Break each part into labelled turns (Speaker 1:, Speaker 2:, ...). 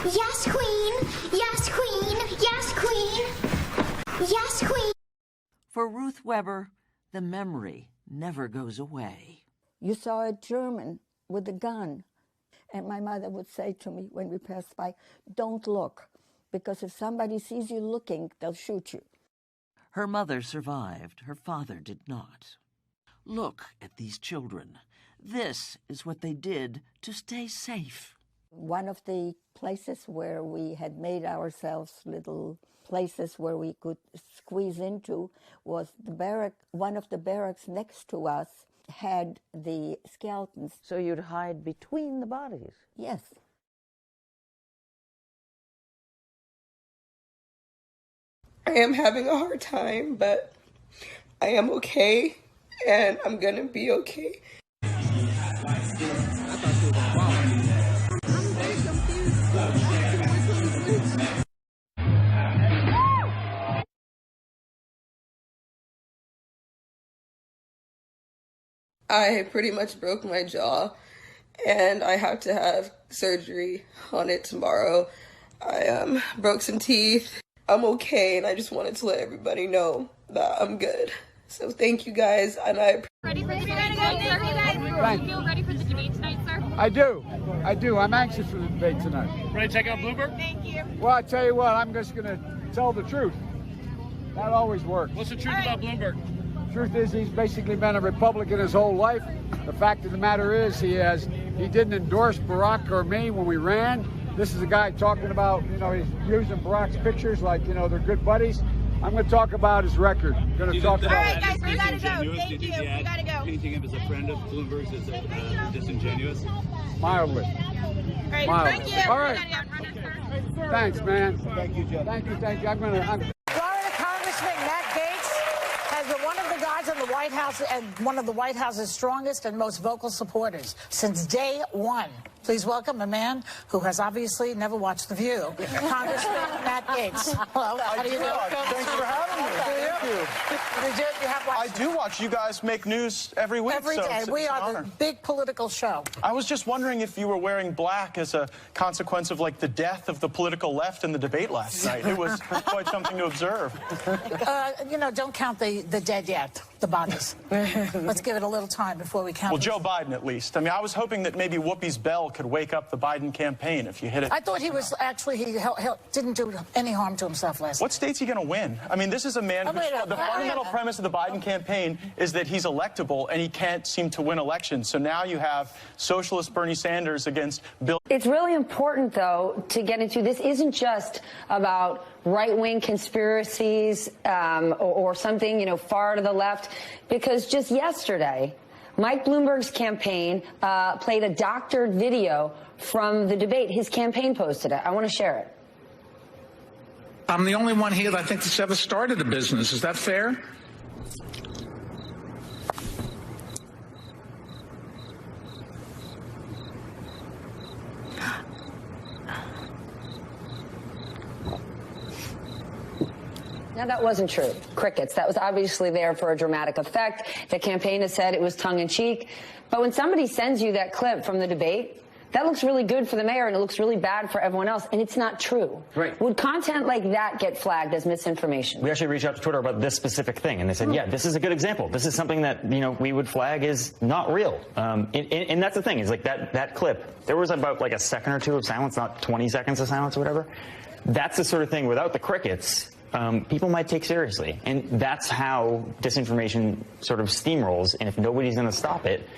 Speaker 1: Yes, Queen! Yes, Queen! Yes, Queen! Yes, Queen!
Speaker 2: For Ruth Weber, the memory never goes away.
Speaker 3: You saw a German with a gun. And my mother would say to me when we passed by, don't look, because if somebody sees you looking, they'll shoot you.
Speaker 2: Her mother survived. Her father did not. Look at these children. This is what they did to stay safe.
Speaker 3: One of the places where we had made ourselves little places where we could squeeze into was the barrack. One of the barracks next to us had the skeletons.
Speaker 2: So you'd hide between the bodies?
Speaker 3: Yes.
Speaker 4: I am having a hard time, but I am okay, and I'm gonna be okay. I pretty much broke my jaw, and I have to have surgery on it tomorrow. I broke some teeth. I'm okay, and I just wanted to let everybody know that I'm good. So thank you guys, and I...
Speaker 5: Ready for the debate tonight, sir? Do you feel ready for the debate tonight, sir?
Speaker 6: I do. I'm anxious for the debate tonight.
Speaker 5: Ready to check out Bloomberg? Thank you.
Speaker 6: Well, I tell you what, I'm just going to tell the truth. That always works.
Speaker 5: What's the truth about Bloomberg?
Speaker 6: Truth is, he's basically been a Republican his whole life. The fact of the matter is, he didn't endorse Barack or me when we ran. This is a guy talking about, he's using Barack's pictures like, they're good buddies. I'm going to talk about his record. All right,
Speaker 5: guys, we got to go. Thank you. We got to go.
Speaker 7: Painting him as a friend of Bloomberg's is disingenuous?
Speaker 6: Mildly.
Speaker 5: All right, thank you.
Speaker 6: All right. Thanks, man.
Speaker 7: Thank you, Jeff.
Speaker 6: Thank you.
Speaker 8: Florida Congressman Matt Gaetz has been one of the guys in the White House and one of the White House's strongest and most vocal supporters since day one. Please welcome a man who has obviously never watched The View, Congressman Matt Gaetz. Hello, how do you do?
Speaker 9: Thanks for having me. Thank you.
Speaker 8: You have watched?
Speaker 9: I do watch. You guys make news every week.
Speaker 8: Every day. We are the big political show.
Speaker 9: I was just wondering if you were wearing black as a consequence of, the death of the political left in the debate last night. It was quite something to observe.
Speaker 8: Don't count the dead yet, the bodies. Let's give it a little time before we count.
Speaker 9: Well, Joe Biden, at least. I mean, I was hoping that maybe Whoopi's bell could wake up the Biden campaign if you hit it.
Speaker 8: I thought he was actually, he didn't do any harm to himself last night.
Speaker 9: What state's he going to win? I mean, this is a man the fundamental premise of the Biden campaign is that he's electable and he can't seem to win elections. So now you have socialist Bernie Sanders against Bill.
Speaker 10: It's really important, though, to get into this isn't just about right-wing conspiracies or something, far to the left, because just yesterday, Mike Bloomberg's campaign played a doctored video from the debate. His campaign posted it. I want to share it.
Speaker 11: I'm the only one here that I think that's ever started a business. Is that fair?
Speaker 10: Now, that wasn't true. Crickets. That was obviously there for a dramatic effect. The campaign has said it was tongue-in-cheek. But when somebody sends you that clip from the debate, that looks really good for the mayor and it looks really bad for everyone else, and it's not true.
Speaker 12: Right.
Speaker 10: Would content like that get flagged as misinformation?
Speaker 12: We actually reached out to Twitter about this specific thing, and they said, yeah, this is a good example. This is something that, we would flag as not real. And that's the thing, is that clip, there was about a second or two of silence, not 20 seconds of silence or whatever. That's the sort of thing, without the crickets, people might take seriously. And that's how disinformation sort of steamrolls, and if nobody's going to stop it,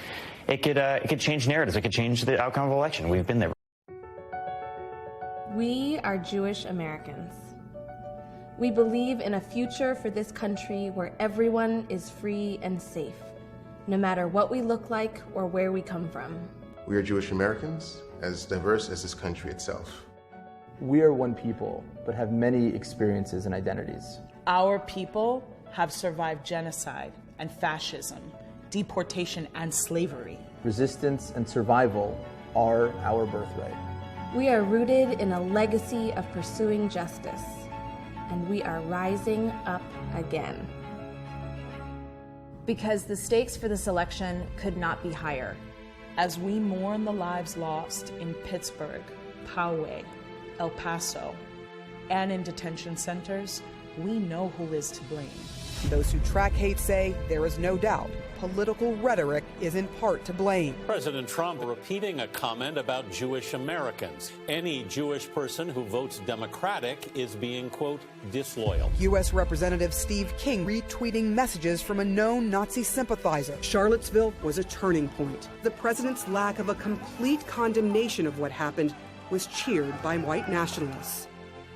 Speaker 12: it could change narratives. It could change the outcome of election. We've been there.
Speaker 13: We are Jewish Americans. We believe in a future for this country where everyone is free and safe, no matter what we look like or where we come from.
Speaker 14: We are Jewish Americans, as diverse as this country itself.
Speaker 15: We are one people, but have many experiences and identities.
Speaker 16: Our people have survived genocide and fascism, deportation and slavery.
Speaker 15: Resistance and survival are our birthright.
Speaker 13: We are rooted in a legacy of pursuing justice, and we are rising up again.
Speaker 17: Because the stakes for this election could not be higher.
Speaker 16: As we mourn the lives lost in Pittsburgh, Poway, El Paso, and in detention centers, we know who is to blame.
Speaker 18: Those who track hate say there is no doubt political rhetoric is in part to blame.
Speaker 19: President Trump repeating a comment about Jewish Americans. Any Jewish person who votes Democratic is being, quote, disloyal.
Speaker 18: U.S. Representative Steve King retweeting messages from a known Nazi sympathizer. Charlottesville was a turning point. The president's lack of a complete condemnation of what happened was cheered by white nationalists.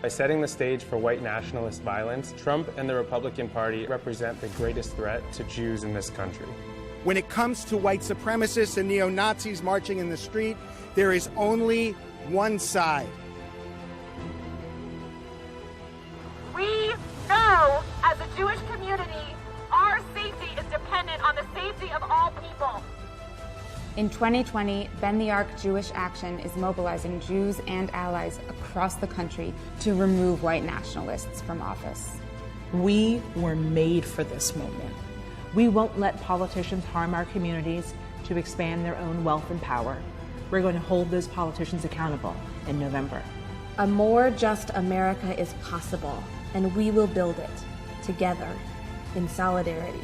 Speaker 20: By setting the stage for white nationalist violence, Trump and the Republican Party represent the greatest threat to Jews in this country.
Speaker 21: When it comes to white supremacists and neo-Nazis marching in the street, there is only one side.
Speaker 5: We know, as a Jewish community, our safety is dependent on the safety of all people.
Speaker 17: In 2020, Bend the Arc Jewish Action is mobilizing Jews and allies across the country to remove white nationalists from office.
Speaker 16: We were made for this moment.
Speaker 22: We won't let politicians harm our communities to expand their own wealth and power. We're going to hold those politicians accountable in November.
Speaker 13: A more just America is possible, and we will build it together in solidarity.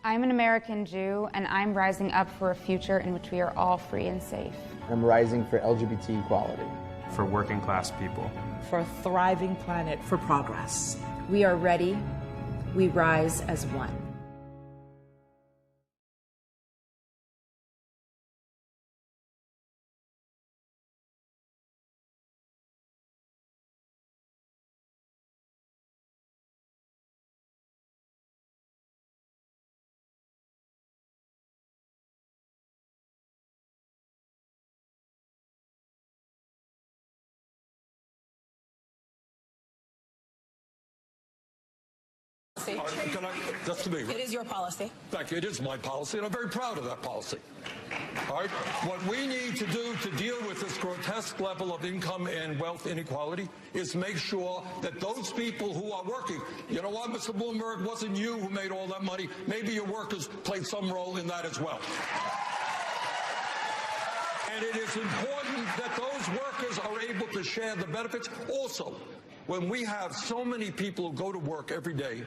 Speaker 17: I'm an American Jew, and I'm rising up for a future in which we are all free and safe.
Speaker 15: I'm rising for LGBT equality.
Speaker 20: For working class people.
Speaker 16: For a thriving planet.
Speaker 22: For progress.
Speaker 17: We are ready. We rise as one.
Speaker 23: Just to me.
Speaker 8: It is your policy.
Speaker 23: Thank you. It is my policy, and I'm very proud of that policy. All right? What we need to do to deal with this grotesque level of income and wealth inequality is make sure that those people who are working, you know what, Mr. Bloomberg, it wasn't you who made all that money. Maybe your workers played some role in that as well. And it is important that those workers are able to share the benefits. Also, when we have so many people who go to work every day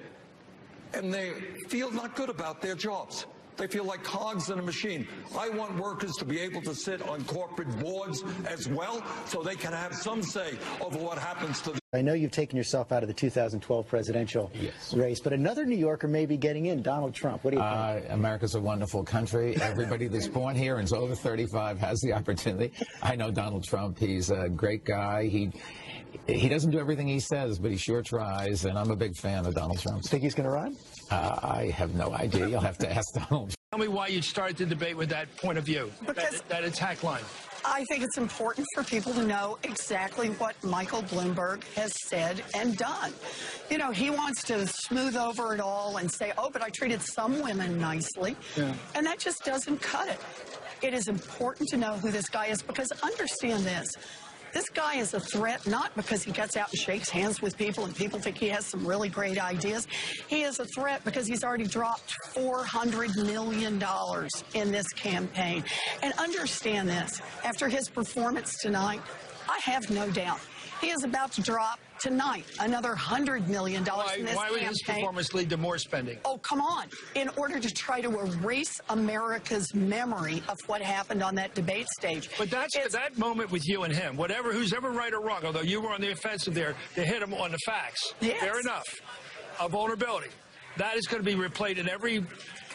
Speaker 23: and they feel not good about their jobs. They feel like cogs in a machine. I want workers to be able to sit on corporate boards as well so they can have some say over what happens to them.
Speaker 24: I know you've taken yourself out of the 2012 presidential race, but another New Yorker may be getting in, Donald Trump. What do you think?
Speaker 25: America's a wonderful country. Everybody that's born here and is over 35 has the opportunity. I know Donald Trump. He's a great guy. He doesn't do everything he says, but he sure tries, and I'm a big fan of Donald Trump.
Speaker 24: Think he's going to run?
Speaker 25: I have no idea. You'll have to ask Donald.
Speaker 26: Tell me why you started the debate with that point of view, that attack line.
Speaker 27: I think it's important for people to know exactly what Michael Bloomberg has said and done. You know, he wants to smooth over it all and say, oh, but I treated some women nicely. Yeah. And that just doesn't cut it. It is important to know who this guy is, because understand this. This guy is a threat not because he gets out and shakes hands with people and people think he has some really great ideas. He is a threat because he's already dropped $400 million in this campaign. And understand this, after his performance tonight, I have no doubt he is about to drop tonight another $100 million in this campaign.
Speaker 26: Why would his performance lead to more spending?
Speaker 27: Oh, come on. In order to try to erase America's memory of what happened on that debate stage.
Speaker 26: But that moment with you and him, who's ever right or wrong, although you were on the offensive there, to hit him on the facts.
Speaker 27: Yes.
Speaker 26: Fair enough. A vulnerability. That is going to be replayed in every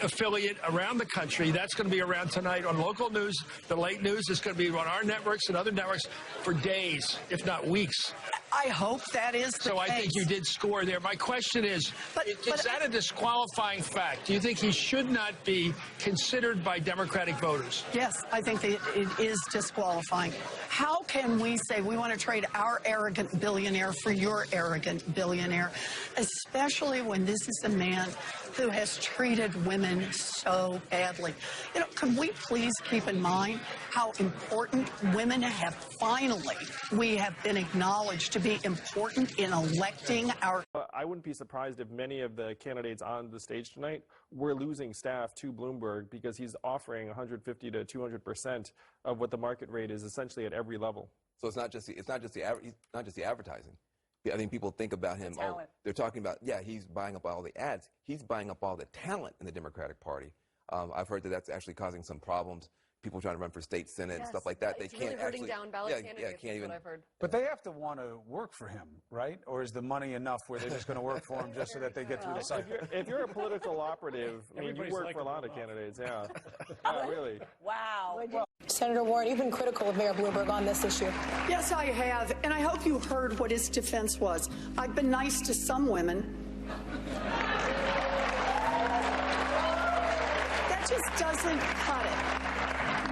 Speaker 26: affiliate around the country. That's going to be around tonight on local news, the late news. It's going to be on our networks and other networks for days, if not weeks.
Speaker 27: I hope that is the
Speaker 26: So
Speaker 27: case.
Speaker 26: I think you did score there. My question is that a disqualifying fact? Do you think he should not be considered by Democratic voters?
Speaker 27: Yes, I think that it is disqualifying. How can we say we want to trade our arrogant billionaire for your arrogant billionaire, especially when this is a man who has treated women so badly? You know, can we please keep in mind how important women have finally, we have been acknowledged to be important in electing our...
Speaker 20: I wouldn't be surprised if many of the candidates on the stage tonight were losing staff to Bloomberg because he's offering 150 to 200% of what the market rate is essentially at every level.
Speaker 1: So it's not just the advertising. I think people think about him. Oh, they're talking about, yeah, he's buying up all the ads. He's buying up all the talent in the Democratic Party. I've heard that that's actually causing some problems. People trying to run for state senate and stuff like that.
Speaker 2: It's
Speaker 1: they
Speaker 2: really
Speaker 1: can't
Speaker 2: hurting
Speaker 1: actually,
Speaker 2: down ballot candidates,
Speaker 1: can't even.
Speaker 2: What I've heard.
Speaker 3: But they have to want to work for him, right? Or is the money enough where they're just going to work for him just so that they get through the cycle?
Speaker 20: If you're a political operative, I mean, you work for a lot of candidates, yeah. Yeah, really.
Speaker 27: Wow.
Speaker 4: Senator Warren, you've been critical of Mayor Bloomberg on this issue.
Speaker 27: Yes, I have, and I hope you heard what his defense was. I've been nice to some women. That just doesn't cut it.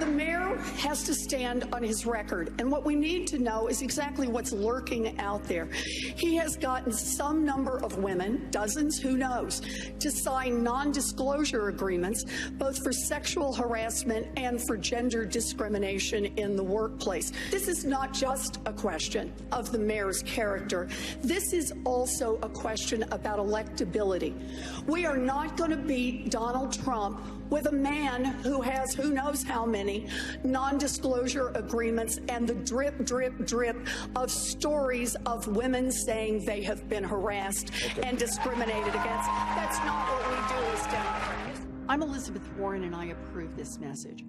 Speaker 27: The mayor has to stand on his record, and what we need to know is exactly what's lurking out there. He has gotten some number of women, dozens, who knows, to sign non-disclosure agreements, both for sexual harassment and for gender discrimination in the workplace. This is not just a question of the mayor's character. This is also a question about electability. We are not going to beat Donald Trump with a man who has who knows how many non-disclosure agreements and the drip, drip, drip of stories of women saying they have been harassed and discriminated against. That's not what we do as Democrats. I'm Elizabeth Warren, and I approve this message.